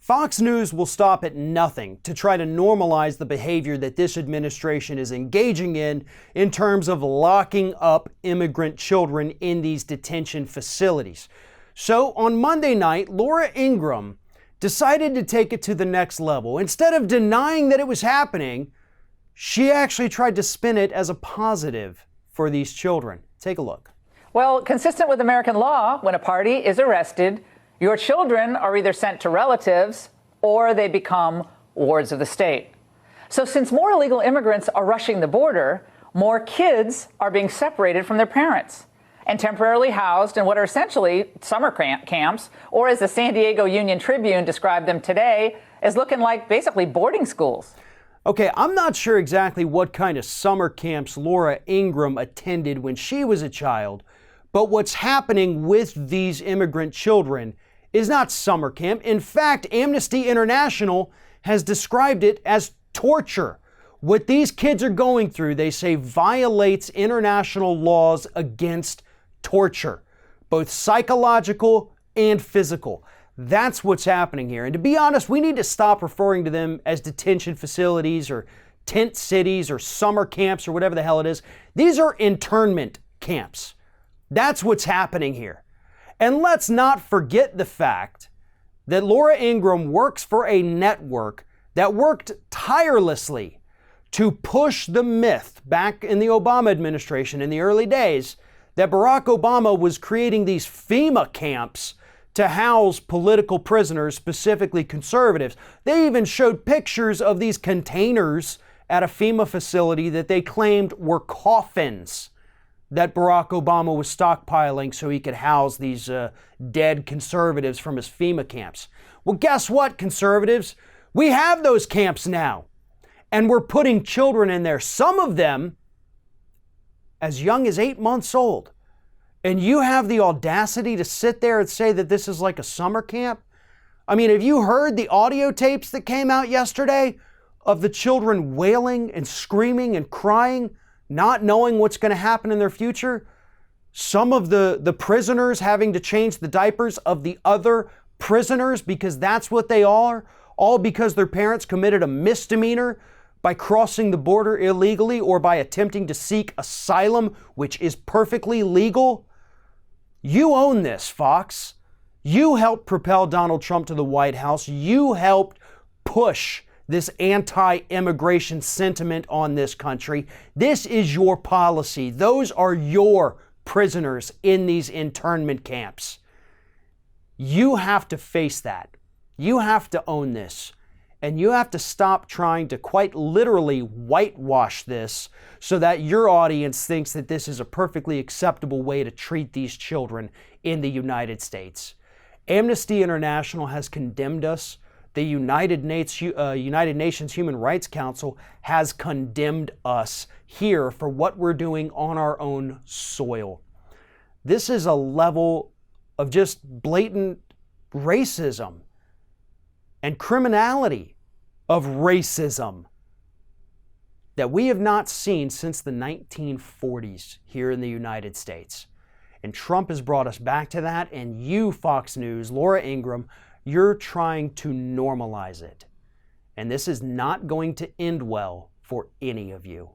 Fox News will stop at nothing to try to normalize the behavior that this administration is engaging in terms of locking up immigrant children in these detention facilities. So on Monday night, Laura Ingraham decided to take it to the next level. Instead of denying that it was happening, she actually tried to spin it as a positive for these children. Take a look. Well, consistent with American law, when a party is arrested, your children are either sent to relatives or they become wards of the state. So since more illegal immigrants are rushing the border, more kids are being separated from their parents and temporarily housed in what are essentially summer camps, or as the San Diego Union Tribune described them today, as looking like basically boarding schools. Okay, I'm not sure exactly what kind of summer camps Laura Ingraham attended when she was a child, but what's happening with these immigrant children is not summer camp. In fact, Amnesty International has described it as torture. What these kids are going through, they say, violates international laws against torture, both psychological and physical. That's what's happening here. And to be honest, we need to stop referring to them as detention facilities or tent cities or summer camps or whatever the hell it is. These are internment camps. That's what's happening here. And let's not forget the fact that Laura Ingraham works for a network that worked tirelessly to push the myth back in the Obama administration in the early days that Barack Obama was creating these FEMA camps to house political prisoners, specifically conservatives. They even showed pictures of these containers at a FEMA facility that they claimed were coffins that Barack Obama was stockpiling so he could house these dead conservatives from his FEMA camps. Well, guess what, conservatives? We have those camps now, and we're putting children in there, some of them as young as 8 months old. And you have the audacity to sit there and say that this is like a summer camp? I mean, have you heard the audio tapes that came out yesterday of the children wailing and screaming and crying, not knowing what's going to happen in their future? Some of the prisoners having to change the diapers of the other prisoners because that's what they are, all because their parents committed a misdemeanor by crossing the border illegally or by attempting to seek asylum, which is perfectly legal. You own this, Fox. You helped propel Donald Trump to the White House. You helped push this anti-immigration sentiment on this country. This is your policy. Those are your prisoners in these internment camps. You have to face that. You have to own this. And you have to stop trying to quite literally whitewash this so that your audience thinks that this is a perfectly acceptable way to treat these children in the United States. Amnesty International has condemned us. The United Nations Human Rights Council has condemned us here for what we're doing on our own soil. This is a level of just blatant racism and criminality of racism that we have not seen since the 1940s here in the United States. And Trump has brought us back to that, and you, Fox News, Laura Ingraham, you're trying to normalize it. And this is not going to end well for any of you.